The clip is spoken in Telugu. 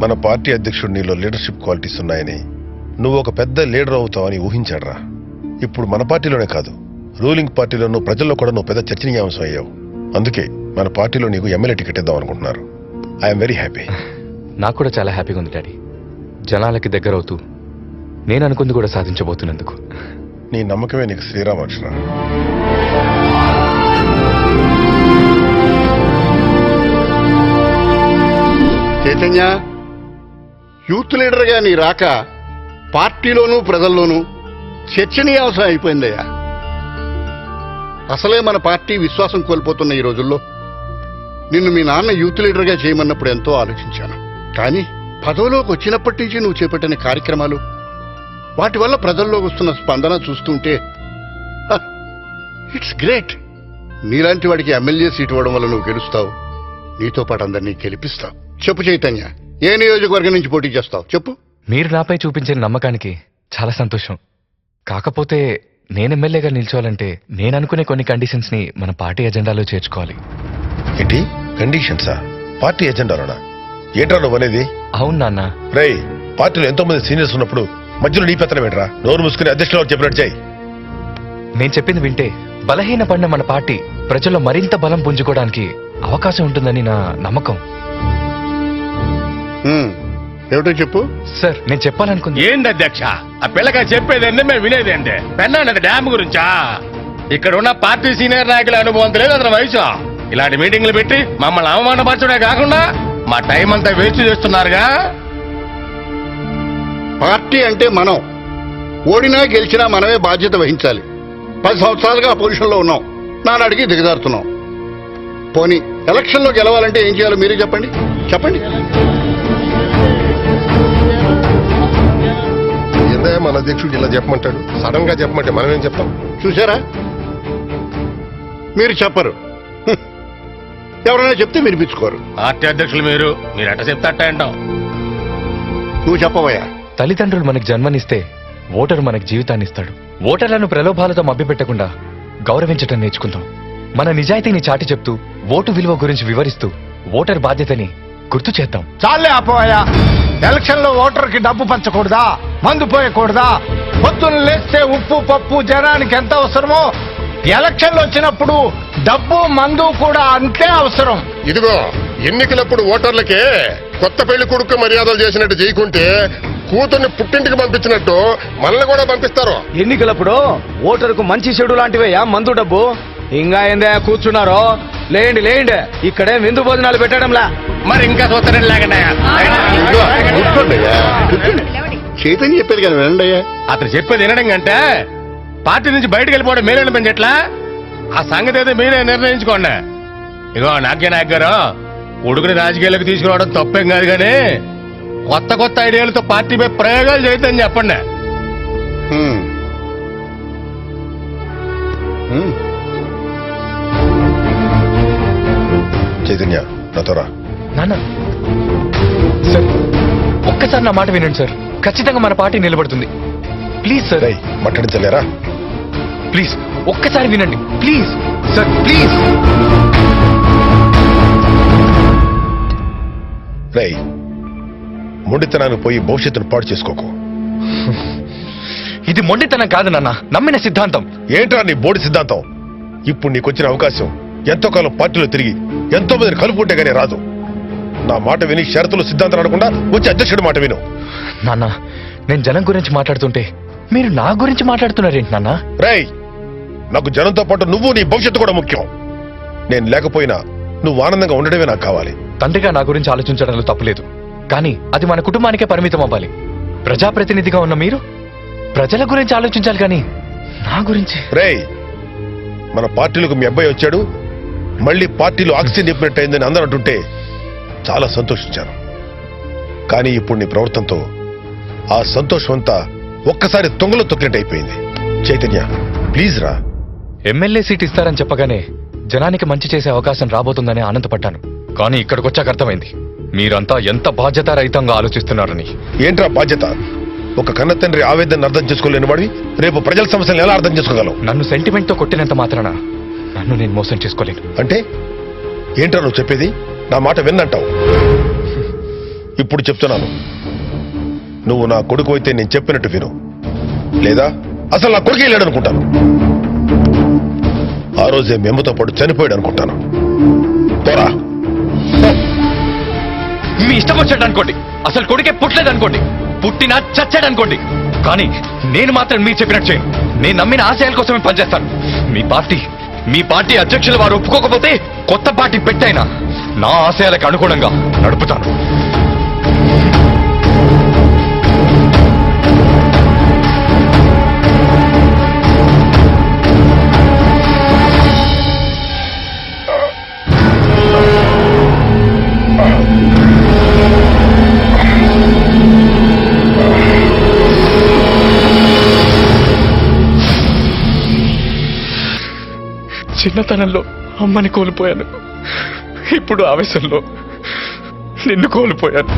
మన పార్టీ అధ్యక్షుడు నీలో లీడర్షిప్ క్వాలిటీస్ ఉన్నాయని, నువ్వు ఒక పెద్ద లీడర్ అవుతావని ఊహించాడ్రా. ఇప్పుడు మన పార్టీలోనే కాదు, రూలింగ్ పార్టీలోనూ ప్రజల్లో కూడా నువ్వు పెద్ద చర్చనీయాంశం అయ్యావు. అందుకే మన పార్టీలో నీకు ఎమ్మెల్యే టికెట్ ఇద్దాం అనుకుంటున్నారు. I'm very happy. నాకు కూడా చాలా హ్యాపీగా ఉంది డాడీ. జనాలకి దగ్గర అవుతూ నేను అనుకుంది కూడా సాధించబోతున్నందుకు. నీ నమ్మకమే నీకు శ్రీరామకృష్ణ. చైతన్య, యూత్ లీడర్గా నీ రాక పార్టీలోనూ ప్రజల్లోనూ చర్చనీయాంశం అయిపోయిందయ్యా. అసలే మన పార్టీ విశ్వాసం కోల్పోతున్న ఈ రోజుల్లో నిన్ను మీ నాన్న యూత్ లీడర్గా చేయమన్నప్పుడు ఎంతో ఆలోచించాను. కానీ పదవిలోకి వచ్చినప్పటి నుంచి నువ్వు చేపట్టిన కార్యక్రమాలు, వాటి వల్ల ప్రజల్లోకి వస్తున్న స్పందన చూస్తుంటే ఇట్స్ గ్రేట్. నీలాంటి వాడికి ఎమ్మెల్యే సీట్ ఇవ్వడం వల్ల నువ్వు గెలుస్తావు, నీతో పాటు అందరినీ గెలిపిస్తావు. చెప్పు చైతన్య, ఏ నియోజకవర్గం నుంచి పోటీ చేస్తావు చెప్పు. మీరు నాపై చూపించిన నమ్మకానికి చాలా సంతోషం. కాకపోతే నేను ఎమ్మెల్యేగా నిల్చోవాలంటే నేను అనుకునే కొన్ని కండిషన్స్ ని మన పార్టీ ఎజెండాలో చేర్చుకోవాలి. ఏంటి కండిషన్సా? పార్టీ ఎజెండాలోనా? ఏంట్రా నువ్వు అనేది? అవును నాన్న. రేయ్, పార్టీలో ఎంతో మంది సీనియర్స్ ఉన్నప్పుడు మధ్యలో నీ పెత్తనం ఏంట్రా? నోరు మూసుకుని అధ్యక్షులు చెప్పినట్టు చేయి. నేను చెప్పింది వింటే బలహీన పడిన మన పార్టీ ప్రజల్లో మరింత బలం పుంజుకోవడానికి అవకాశం ఉంటుందని నా నమ్మకం. ఏమిటో చెప్పు. సార్, నేను చెప్పాలనుకుంది. ఏంది అధ్యక్ష ఆ పిల్లగా చెప్పేదండి, మేము వినేదండి. పెన్నానది డ్యామ్ గురించా? ఇక్కడ ఉన్న పార్టీ సీనియర్ నాయకుల అనుభవం లేదు అతని వయసు. ఇలాంటి మీటింగ్లు పెట్టి మమ్మల్ని అవమానపరచడే కాకుండా మా టైం అంతా వేస్ట్ చేస్తున్నారుగా. పార్టీ అంటే మనం ఓడినా గెలిచినా మనమే బాధ్యత వహించాలి. 10 సంవత్సరాలుగా ఆ పొజిషన్లో ఉన్నాం, నానాడికి దిగజారుతున్నాం. పోనీ ఎలక్షన్లో గెలవాలంటే ఏం చేయాలో మీరే చెప్పండి. ఏందే మన అధ్యక్షుడు ఇలా చెప్పమంటాడు? సడన్ గా చెప్పమంటే మనం ఏం చెప్తాం? చూసారా, మీరు చెప్పరు, ఎవరైనా చెప్తే వినిపించుకోరు. పార్టీ అధ్యక్షులు మీరు ఎట్ట చెప్తే అట్ట అంటాం. నువ్వు చెప్పవయ్యా. తల్లిదండ్రులు మనకు జన్మనిస్తే ఓటరు మనకు జీవితాన్ని ఇస్తాడు. ఓటర్లను ప్రలోభాలతో మభ్యపెట్టకుండా గౌరవించటం నేర్చుకుందాం. మన నిజాయితీని చాటి చెప్తూ ఓటు విలువ గురించి వివరిస్తూ ఓటర్ బాధ్యతని గుర్తు చేద్దాం. చాలే ఆపోయా. ఎలక్షన్ లో ఓటర్ కి డబ్బు పంచకూడదా, మందు పోయకూడదా? పొద్దున్న లేస్తే ఉప్పు పప్పు జనానికి ఎంత అవసరమో ఎలక్షన్లు వచ్చినప్పుడు డబ్బు మందు కూడా అంతే అవసరం. ఇదిగో, ఎన్నికలప్పుడు ఓటర్లకే కొత్త పెళ్లి కొడుకు మర్యాదలు చేసినట్టు చేయకుంటే కూతుర్ని పుట్టింటికి పంపించినట్టు మనల్ని కూడా పంపిస్తారు. ఎన్నికలప్పుడు ఓటరుకు మంచి చెడు లాంటివయ్యా మందు డబ్బు. ఇంకా ఏందే కూర్చున్నారో? లేండి, ఇక్కడే విందు భోజనాలు పెట్టడంలా. మరి ఇంకా చూస్తారని చైతన్య చెప్పేది కదా, వినండి అయ్యా. అతను చెప్పేది వినడం కంటే పార్టీ నుంచి బయటకు వెళ్ళిపోవడం మీరే పెంచట్లా. ఆ సంగతి అయితే మీరే నిర్ణయించుకోండి. ఇగో నాయక్ గారు, ఉడుకుని రాజకీయాలకు తీసుకురావడం తప్పేం కాదు, కానీ కొత్త ఐడియాలతో పార్టీపై ప్రయోగాలు చేయొద్దని చెప్పండి. చైతన్య, నాతోరా. నాన్న, సార్ ఒక్కసారి నా మాట వినండి సార్. ఖచ్చితంగా మన పార్టీ నిలబడుతుంది. Please sir. మాట్లాడించలేరా? ప్లీజ్ ఒక్కసారి వినండి ప్లీజ్ సార్, ప్లీజ్. రేయ్, మొండితనాన్ని పోయి భవిష్యత్తును పాడు చేసుకోకు. ఇది మొండితనం కాదు నాన్న, నమ్మిన సిద్ధాంతం. ఏంట్రా నీ బోడి సిద్ధాంతం? ఇప్పుడు నీకొచ్చిన అవకాశం ఎంతో కాలం పార్టీలో తిరిగి ఎంతో మందిని కలుపుకుంటే గానీ రాదు. నా మాట విని షరతులు సిద్ధాంతాలు అనకుండా వచ్చి అధ్యక్షుడి మాట విను. నాన్న, నేను జనం గురించి మాట్లాడుతుంటే మీరు నా గురించి మాట్లాడుతున్నారేంటి నాన్న? రేయ్, నాకు జనంతో పాటు నువ్వు నీ భవిష్యత్తు కూడా ముఖ్యం. నేను లేకపోయినా నువ్వు ఆనందంగా ఉండడమే నాకు కావాలి. తండ్రిగా నా గురించి ఆలోచించడంలో తప్పులేదు, కానీ అది మన కుటుంబానికే పరిమితం అవ్వాలి. ప్రజాప్రతినిధిగా ఉన్న మీరు ప్రజల గురించి ఆలోచించాలి, కానీ నా గురించి. రేయ్, మన పార్టీలకు మీ అబ్బాయి వచ్చాడు, మళ్ళీ పార్టీలో ఆక్సిజన్ నింపినట్టయిందని అందరూ అంటుంటే చాలా సంతోషించాను. కానీ ఇప్పుడు నీ ప్రవర్తనతో ఆ సంతోషం అంతా ఒక్కసారి తొంగలో తొక్కినట్టు అయిపోయింది. చైతన్య, ప్లీజ్ రా. ఎమ్మెల్యే సీట్ ఇస్తారని చెప్పగానే జనానికి మంచి చేసే అవకాశం రాబోతుందని ఆనందపడ్డాను. కానీ ఇక్కడికి వచ్చాక అర్థమైంది మీరంతా ఎంత బాధ్యతారహితంగా ఆలోచిస్తున్నారని. ఏంట్రా బాధ్యత? ఒక కన్న తండ్రి ఆవేదన అర్థం చేసుకోలేని వాడివి రేపు ప్రజల సమస్యలను ఎలా అర్థం చేసుకోగలవు? నన్ను సెంటిమెంట్ తో కొట్టినంత మాత్రాన నన్ను నేను మోసం చేసుకోలేను. అంటే ఏంట్రా నువ్వు చెప్పేది? నా మాట విన్నంటావు. ఇప్పుడు చెప్తున్నాను, నువ్వు నా కొడుకు అయితే నేను చెప్పినట్టు విను, లేదా అసలు నా కొడుకే లేడు అనుకుంటాను. ఆ రోజే మెమ్మతో పాటు చనిపోయాడు అనుకుంటాను. పోరా. మీ ఇష్టం వచ్చాడు అనుకోండి, అసలు కొడుకే పుట్టలేదు అనుకోండి, పుట్టినా చచ్చాడు అనుకోండి, కానీ నేను మాత్రం మీరు చెప్పినట్టు చేయను. నేను నమ్మిన ఆశయాల కోసమే పనిచేస్తాను. మీ పార్టీ అధ్యక్షులు వారు ఒప్పుకోకపోతే కొత్త పార్టీ పెట్టైనా నా ఆశయాలకు అనుగుణంగా నడుపుతాను. చిన్నతనంలో అమ్మని కోల్పోయాను, ఇప్పుడు ఆవేశంలో నిన్ను కోల్పోయాను.